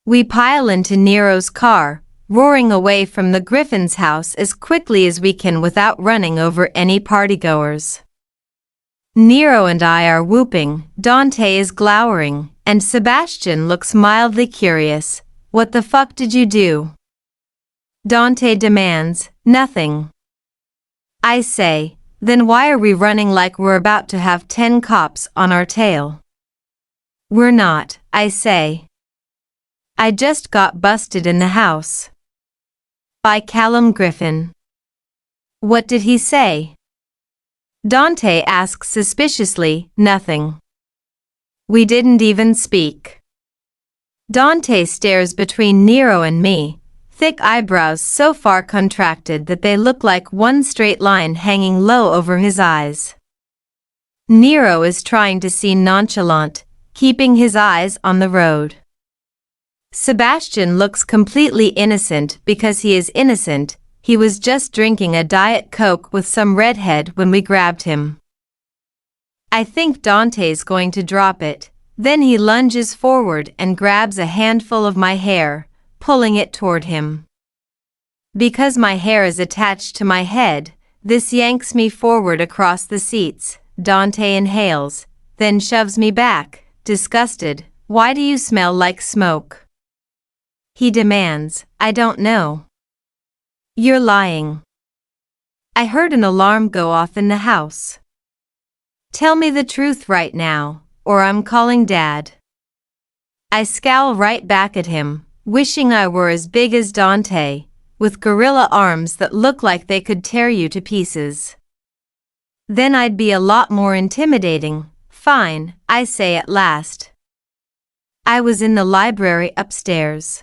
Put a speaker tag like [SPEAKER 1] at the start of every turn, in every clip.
[SPEAKER 1] We pile into Nero's car, roaring away from the Griffin's house as quickly as we can without running over any partygoers. Nero and I are whooping, Dante is glowering, and Sebastian looks mildly curious. What the fuck did you do? Dante demands. Nothing. I say, then why are we running like we're about to have 10 cops on our tail? We're not, I say. I just got busted in the house. By Callum Griffin. What did he say? Dante asks suspiciously. Nothing. We didn't even speak. Dante stares between Nero and me, thick eyebrows so far contracted that they look like one straight line hanging low over his eyes. Nero is trying to seem nonchalant, keeping his eyes on the road. Sebastian looks completely innocent because he is innocent. He was just drinking a Diet Coke with some redhead when we grabbed him. I think Dante's going to drop it. Then he lunges forward and grabs a handful of my hair, pulling it toward him. Because my hair is attached to my head, this yanks me forward across the seats. Dante inhales, then shoves me back, disgusted. Why do you smell like smoke? He demands. I don't know. You're lying. I heard an alarm go off in the house. Tell me the truth right now, or I'm calling Dad. I scowl right back at him, wishing I were as big as Dante, with gorilla arms that look like they could tear you to pieces. Then I'd be a lot more intimidating. Fine, I say at last. I was in the library upstairs.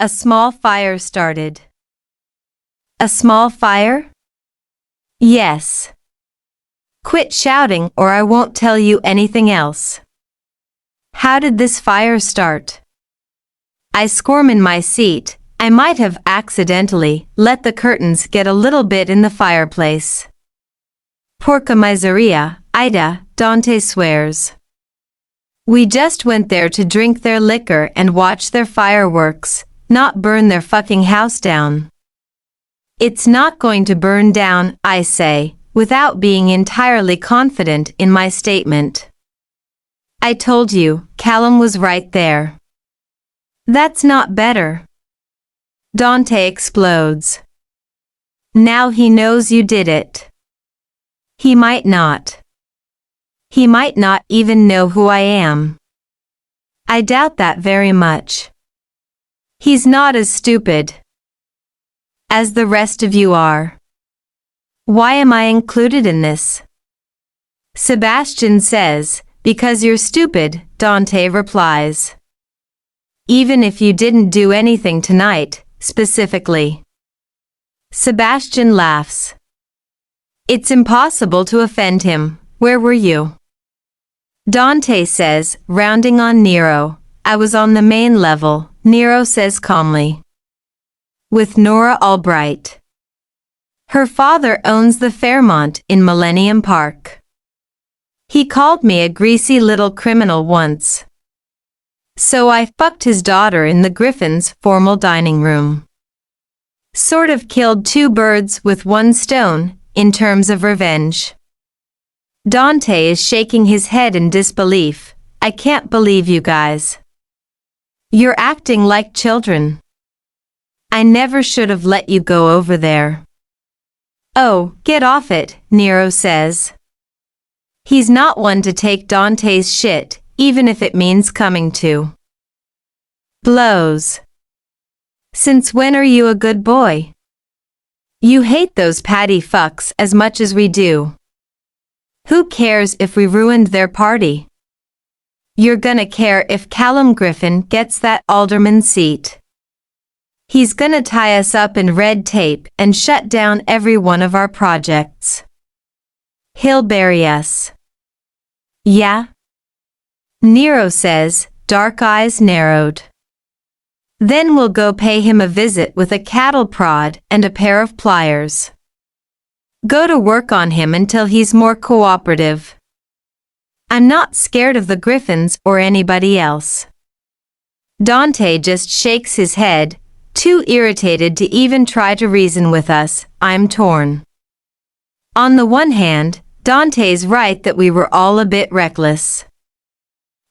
[SPEAKER 1] A small fire started. A small fire? Yes. Quit shouting or I won't tell you anything else. How did this fire start? I squirm in my seat. I might have accidentally let the curtains get a little bit in the fireplace. Porca miseria, Ida, Dante swears. We just went there to drink their liquor and watch their fireworks, not burn their fucking house down. It's not going to burn down, I say, without being entirely confident in my statement. I told you, Callum was right there. That's not better. Dante explodes. Now he knows you did it. He might not. He might not even know who I am. I doubt that very much. He's not as stupid as the rest of you are. Why am I included in this? Sebastian says, because you're stupid, Dante replies. Even if you didn't do anything tonight, specifically. Sebastian laughs. It's impossible to offend him. Where were you? Dante says, rounding on Nero. I was on the main level, Nero says calmly. With Nora Albright. Her father owns the Fairmont in Millennium Park. He called me a greasy little criminal once. So I fucked his daughter in the Griffin's formal dining room. Sort of killed two birds with one stone, in terms of revenge. Dante is shaking his head in disbelief. I can't believe you guys. You're acting like children. I never should have let you go over there. Oh, get off it, Nero says. He's not one to take Dante's shit, even if it means coming to blows. Since when are you a good boy? You hate those patty fucks as much as we do. Who cares if we ruined their party? You're gonna care if Callum Griffin gets that alderman seat. He's gonna tie us up in red tape and shut down every one of our projects. He'll bury us. Yeah? Nero says, dark eyes narrowed. Then we'll go pay him a visit with a cattle prod and a pair of pliers. Go to work on him until he's more cooperative. I'm not scared of the Griffins or anybody else. Dante just shakes his head, too irritated to even try to reason with us. I'm torn. On the one hand, Dante's right that we were all a bit reckless.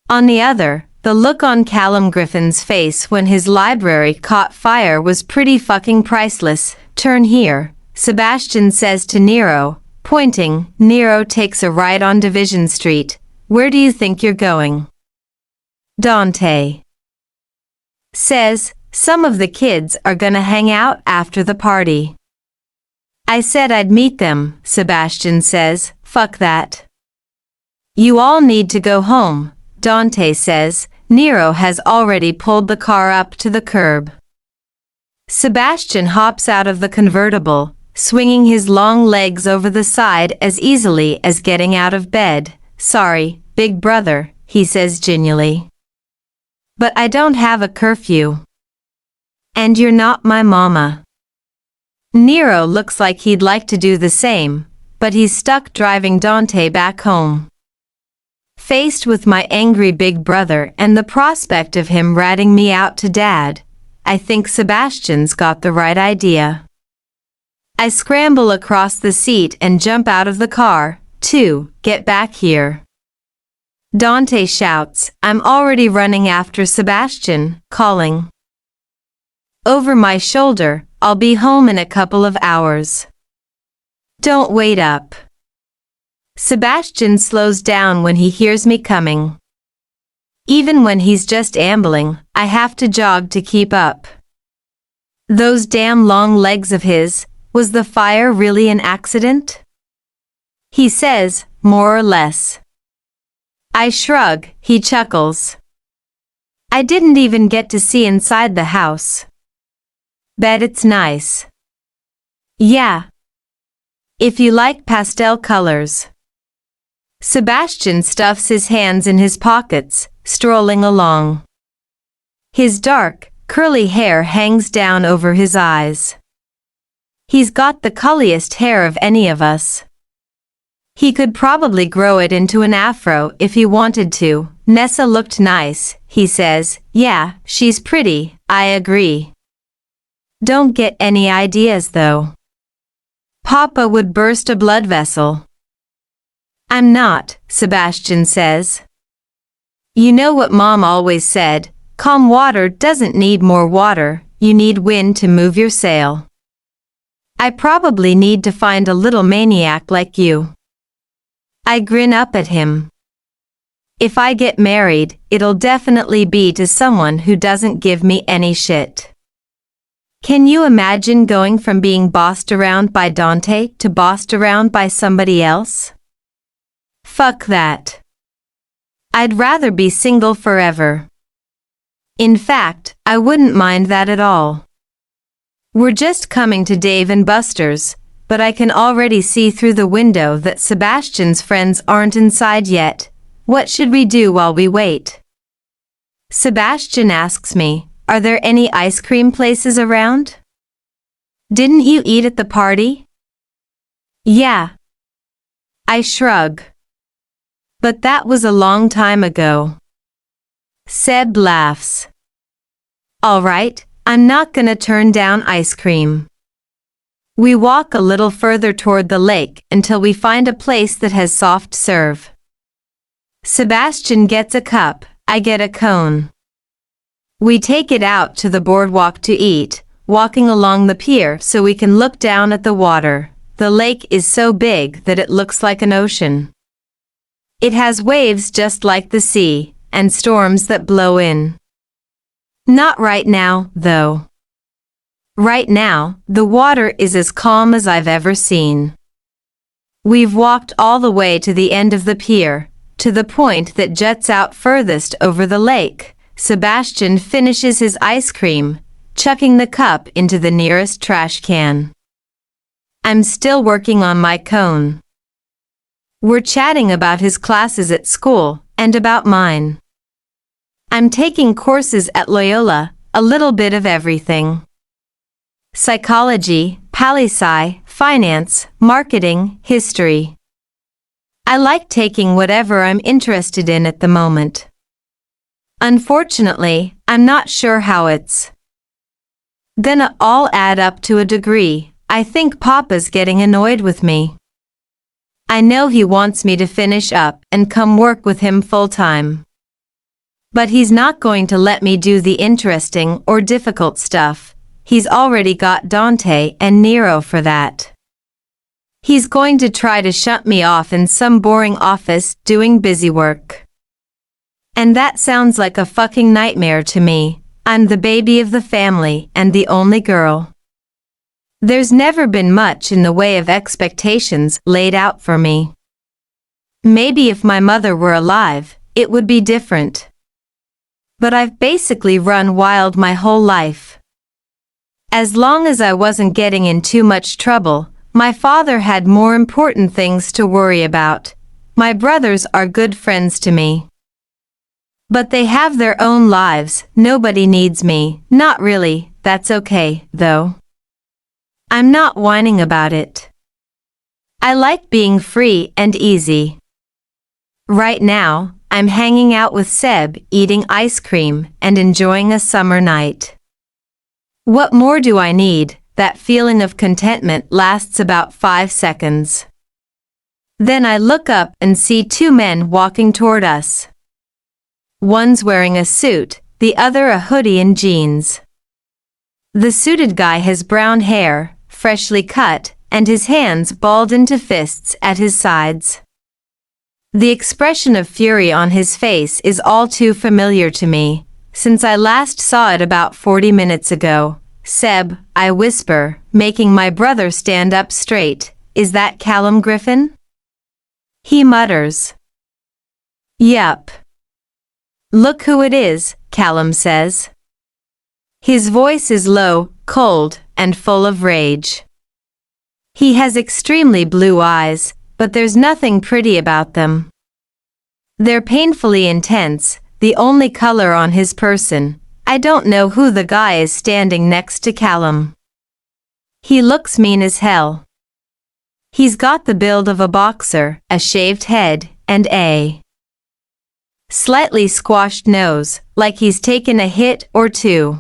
[SPEAKER 1] On the other, the look on Callum Griffin's face when his library caught fire was pretty fucking priceless. Turn here, Sebastian says to Nero, pointing. Nero takes a right on Division Street. Where do you think you're going? Dante says, some of the kids are gonna hang out after the party. I said I'd meet them, Sebastian says. Fuck that. You all need to go home, Dante says. Nero has already pulled the car up to the curb. Sebastian hops out of the convertible, swinging his long legs over the side as easily as getting out of bed. Sorry, big brother, he says genially. But I don't have a curfew. And you're not my mama. Nero looks like he'd like to do the same, but he's stuck driving Dante back home. Faced with my angry big brother and the prospect of him ratting me out to Dad, I think Sebastian's got the right idea. I scramble across the seat and jump out of the car, too. Get back here. Dante shouts. I'm already running after Sebastian, calling over my shoulder, I'll be home in a couple of hours. Don't wait up. Sebastian slows down when he hears me coming. Even when he's just ambling, I have to jog to keep up. Those damn long legs of his, was the fire really an accident? He says, more or less. I shrug, he chuckles. I didn't even get to see inside the house. Bet it's nice. Yeah. If you like pastel colors. Sebastian stuffs his hands in his pockets, strolling along. His dark, curly hair hangs down over his eyes. He's got the culliest hair of any of us. He could probably grow it into an afro if he wanted to. Nessa looked nice, he says. Yeah, she's pretty, I agree. Don't get any ideas though. Papa would burst a blood vessel. I'm not, Sebastian says. You know what Mom always said, calm water doesn't need more water, you need wind to move your sail. I probably need to find a little maniac like you. I grin up at him. If I get married, it'll definitely be to someone who doesn't give me any shit. Can you imagine going from being bossed around by Dante to bossed around by somebody else? Fuck that. I'd rather be single forever. In fact, I wouldn't mind that at all. We're just coming to Dave and Buster's, but I can already see through the window that Sebastian's friends aren't inside yet. What should we do while we wait? Sebastian asks me, are there any ice cream places around? Didn't you eat at the party? Yeah. I shrug. But that was a long time ago. Seb laughs. All right, I'm not gonna turn down ice cream. We walk a little further toward the lake until we find a place that has soft serve. Sebastian gets a cup, I get a cone. We take it out to the boardwalk to eat, walking along the pier so we can look down at the water. The lake is so big that it looks like an ocean. It has waves just like the sea, and storms that blow in. Not right now, though. Right now, the water is as calm as I've ever seen. We've walked all the way to the end of the pier, to the point that juts out furthest over the lake. Sebastian finishes his ice cream, chucking the cup into the nearest trash can. I'm still working on my cone. We're chatting about his classes at school, and about mine. I'm taking courses at Loyola, a little bit of everything. Psychology, poli-sci, finance, marketing, history. I like taking whatever I'm interested in at the moment. Unfortunately, I'm not sure how it's gonna all add up to a degree. I think Papa's getting annoyed with me. I know he wants me to finish up and come work with him full-time. But he's not going to let me do the interesting or difficult stuff. He's already got Dante and Nero for that. He's going to try to shut me off in some boring office doing busy work. And that sounds like a fucking nightmare to me. I'm the baby of the family and the only girl. There's never been much in the way of expectations laid out for me. Maybe if my mother were alive, it would be different. But I've basically run wild my whole life. As long as I wasn't getting in too much trouble, my father had more important things to worry about. My brothers are good friends to me. But they have their own lives, nobody needs me. Not really, that's okay, though. I'm not whining about it. I like being free and easy. Right now, I'm hanging out with Seb, eating ice cream and enjoying a summer night. What more do I need? That feeling of contentment lasts about 5 seconds. Then I look up and see 2 men walking toward us. One's wearing a suit, the other a hoodie and jeans. The suited guy has brown hair, freshly cut, and his hands balled into fists at his sides. The expression of fury on his face is all too familiar to me, since I last saw it about 40 minutes ago. Seb, I whisper, making my brother stand up straight, is that Callum Griffin? He mutters. Yup. Look who it is, Callum says. His voice is low, cold, and full of rage. He has extremely blue eyes, but there's nothing pretty about them. They're painfully intense, the only color on his person. I don't know who the guy is standing next to Callum. He looks mean as hell. He's got the build of a boxer, a shaved head, and a slightly squashed nose, like he's taken a hit or two.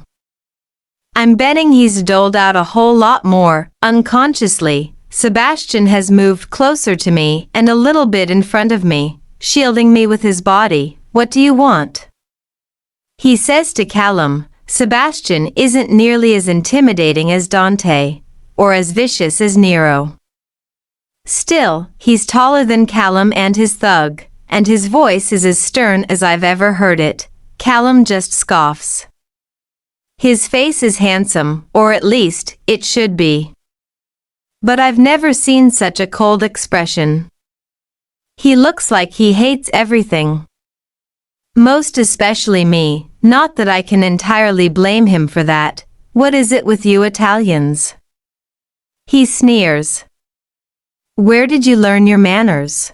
[SPEAKER 1] I'm betting he's doled out a whole lot more, unconsciously. Sebastian has moved closer to me and a little bit in front of me, shielding me with his body. What do you want? He says to Callum. Sebastian isn't nearly as intimidating as Dante, or as vicious as Nero. Still, he's taller than Callum and his thug, and his voice is as stern as I've ever heard it. Callum just scoffs. His face is handsome, or at least, it should be. But I've never seen such a cold expression. He looks like he hates everything. Most especially me, not that I can entirely blame him for that. What is it with you Italians? He sneers. Where did you learn your manners?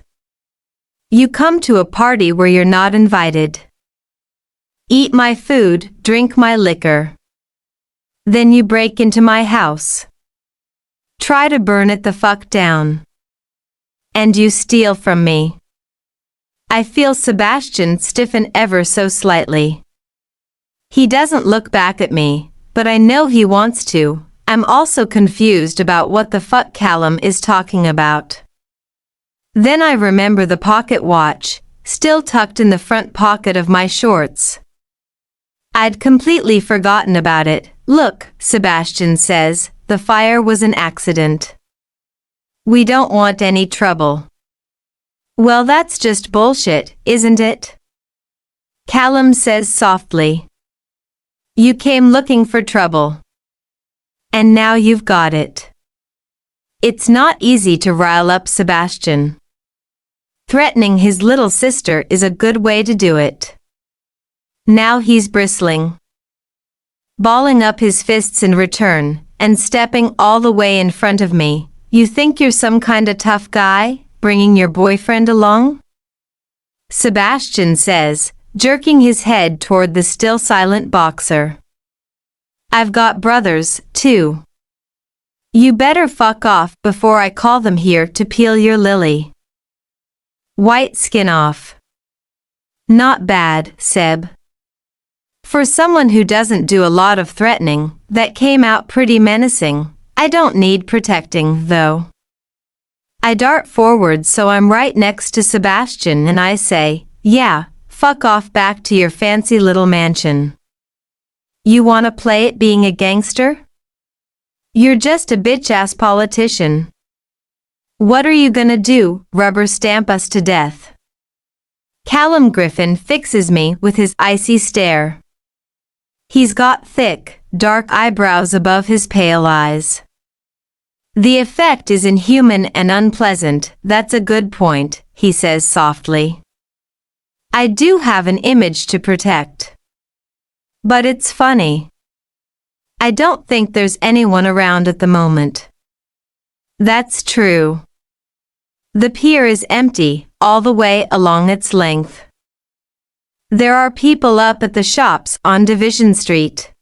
[SPEAKER 1] You come to a party where you're not invited. Eat my food, drink my liquor. Then you break into my house. Try to burn it the fuck down. And you steal from me. I feel Sebastian stiffen ever so slightly. He doesn't look back at me, but I know he wants to. I'm also confused about what the fuck Callum is talking about. Then I remember the pocket watch, still tucked in the front pocket of my shorts. I'd completely forgotten about it. Look, Sebastian says, the fire was an accident. We don't want any trouble. Well, that's just bullshit, isn't it? Callum says softly. You came looking for trouble. And now you've got it. It's not easy to rile up Sebastian. Threatening his little sister is a good way to do it. Now he's bristling. Balling up his fists in return, and stepping all the way in front of me. You think you're some kinda tough guy, bringing your boyfriend along? Sebastian says, jerking his head toward the still silent boxer. I've got brothers, too. You better fuck off before I call them here to peel your lily white skin off. Not bad, Seb. For someone who doesn't do a lot of threatening, that came out pretty menacing. I don't need protecting, though. I dart forward so I'm right next to Sebastian and I say, yeah, fuck off back to your fancy little mansion. You wanna play at being a gangster? You're just a bitch-ass politician. What are you gonna do, rubber stamp us to death? Callum Griffin fixes me with his icy stare. He's got thick, dark eyebrows above his pale eyes. The effect is inhuman and unpleasant, that's a good point, he says softly. I do have an image to protect. But it's funny. I don't think there's anyone around at the moment. That's true. The pier is empty, all the way along its length. There are people up at the shops on Division Street.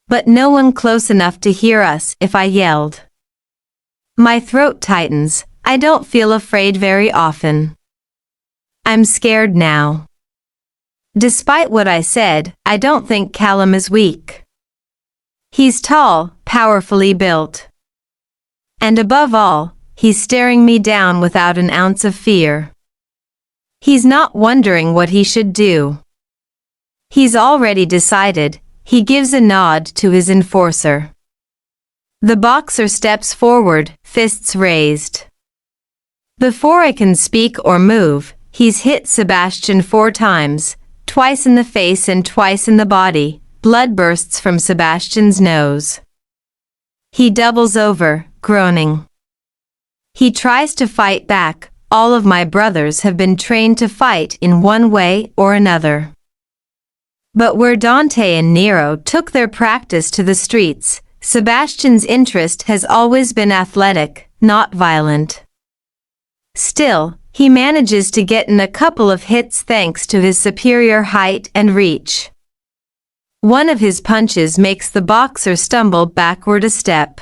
[SPEAKER 1] But no one close enough to hear us if I yelled. My throat tightens, I don't feel afraid very often. I'm scared now. Despite what I said, I don't think Callum is weak. He's tall, powerfully built. And above all, he's staring me down without an ounce of fear. He's not wondering what he should do. He's already decided. He gives a nod to his enforcer. The boxer steps forward, fists raised. Before I can speak or move, he's hit Sebastian 4 times, twice in the face and twice in the body. Blood bursts from Sebastian's nose. He doubles over, groaning. He tries to fight back. All of my brothers have been trained to fight in one way or another. But where Dante and Nero took their practice to the streets, Sebastian's interest has always been athletic, not violent. Still, he manages to get in a couple of hits thanks to his superior height and reach. One of his punches makes the boxer stumble backward a step.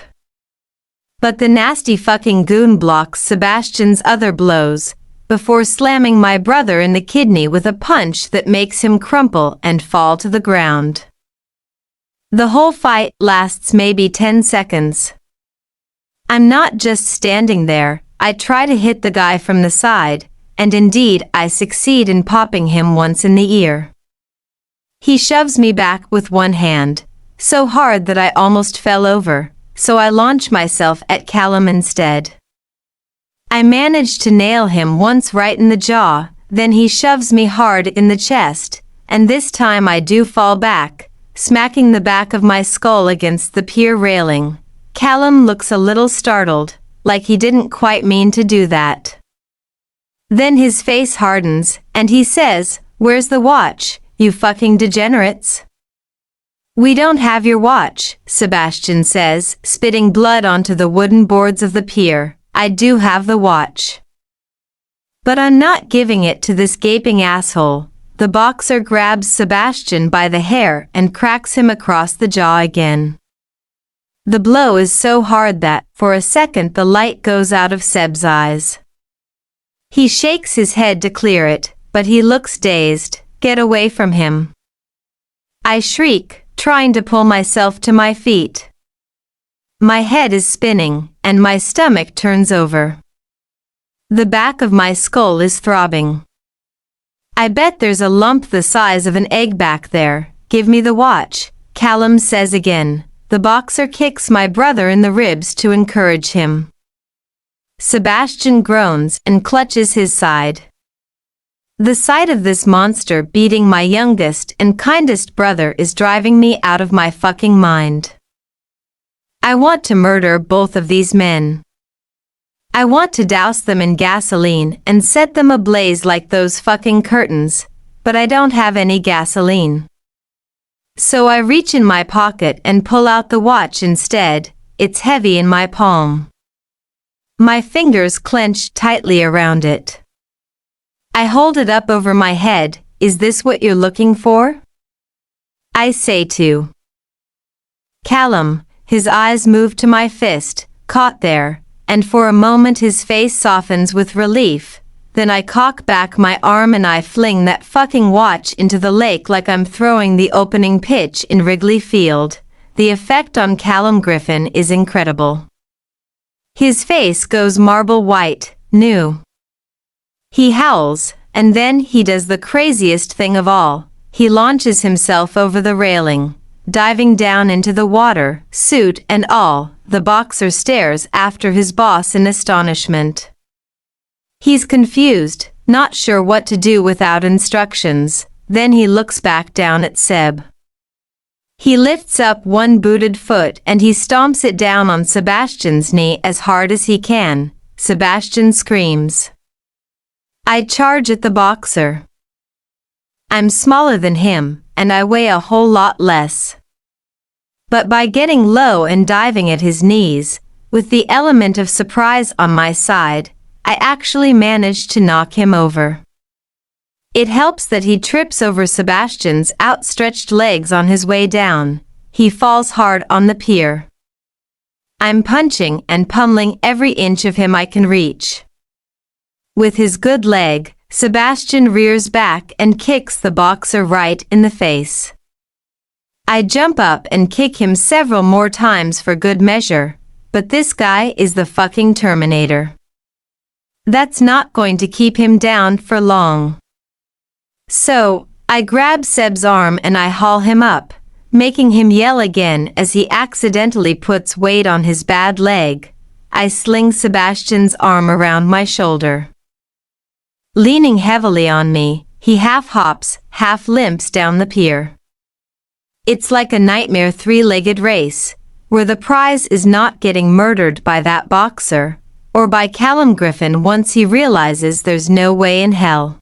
[SPEAKER 1] But the nasty fucking goon blocks Sebastian's other blows, before slamming my brother in the kidney with a punch that makes him crumple and fall to the ground. The whole fight lasts maybe 10 seconds. I'm not just standing there, I try to hit the guy from the side, and indeed I succeed in popping him once in the ear. He shoves me back with one hand, so hard that I almost fell over, so I launch myself at Callum instead. I manage to nail him once right in the jaw, then he shoves me hard in the chest, and this time I do fall back, smacking the back of my skull against the pier railing. Callum looks a little startled, like he didn't quite mean to do that. Then his face hardens, and he says, "Where's the watch, you fucking degenerates?" "We don't have your watch," Sebastian says, spitting blood onto the wooden boards of the pier. "I do have the watch. But I'm not giving it to this gaping asshole." The boxer grabs Sebastian by the hair and cracks him across the jaw again. The blow is so hard that, for a second, the light goes out of Seb's eyes. He shakes his head to clear it, but he looks dazed. "Get away from him." I shriek, trying to pull myself to my feet. My head is spinning, and my stomach turns over. The back of my skull is throbbing. "I bet there's a lump the size of an egg back there. Give me the watch," Callum says again. The boxer kicks my brother in the ribs to encourage him. Sebastian groans and clutches his side. The sight of this monster beating my youngest and kindest brother is driving me out of my fucking mind. I want to murder both of these men. I want to douse them in gasoline and set them ablaze like those fucking curtains, but I don't have any gasoline. So I reach in my pocket and pull out the watch instead. It's heavy in my palm. My fingers clench tightly around it. I hold it up over my head. "Is this what you're looking for?" I say to Callum. His eyes move to my fist, caught there, and for a moment his face softens with relief. Then I cock back my arm and I fling that fucking watch into the lake like I'm throwing the opening pitch in Wrigley Field. The effect on Callum Griffin is incredible. His face goes marble white, new. He howls, and then he does the craziest thing of all. He launches himself over the railing, diving down into the water, suit and all. The boxer stares after his boss in astonishment. He's confused, not sure what to do without instructions. Then he looks back down at Seb. He lifts up one booted foot and he stomps it down on Sebastian's knee as hard as he can. Sebastian screams. I charge at the boxer. I'm smaller than him, and I weigh a whole lot less. But by getting low and diving at his knees, with the element of surprise on my side, I actually managed to knock him over. It helps that he trips over Sebastian's outstretched legs on his way down. He falls hard on the pier. I'm punching and pummeling every inch of him I can reach. With his good leg, Sebastian rears back and kicks the boxer right in the face. I jump up and kick him several more times for good measure, but this guy is the fucking Terminator. That's not going to keep him down for long. So, I grab Seb's arm and I haul him up, making him yell again as he accidentally puts weight on his bad leg. I sling Sebastian's arm around my shoulder. Leaning heavily on me, he half hops, half limps down the pier. It's like a nightmare three-legged race, where the prize is not getting murdered by that boxer, or by Callum Griffin once he realizes there's no way in hell.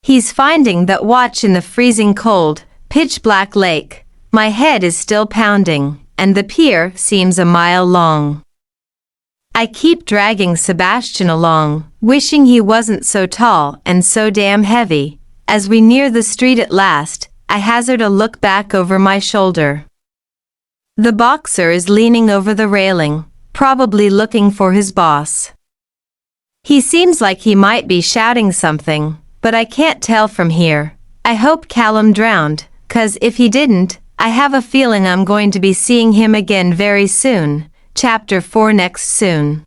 [SPEAKER 1] He's finding that watch in the freezing cold, pitch-black lake. My head is still pounding, and the pier seems a mile long. I keep dragging Sebastian along, wishing he wasn't so tall and so damn heavy. As we near the street at last, I hazard a look back over my shoulder. The boxer is leaning over the railing, probably looking for his boss. He seems like he might be shouting something, but I can't tell from here. I hope Callum drowned, 'cause if he didn't, I have a feeling I'm going to be seeing him again very soon. Chapter 4 next soon.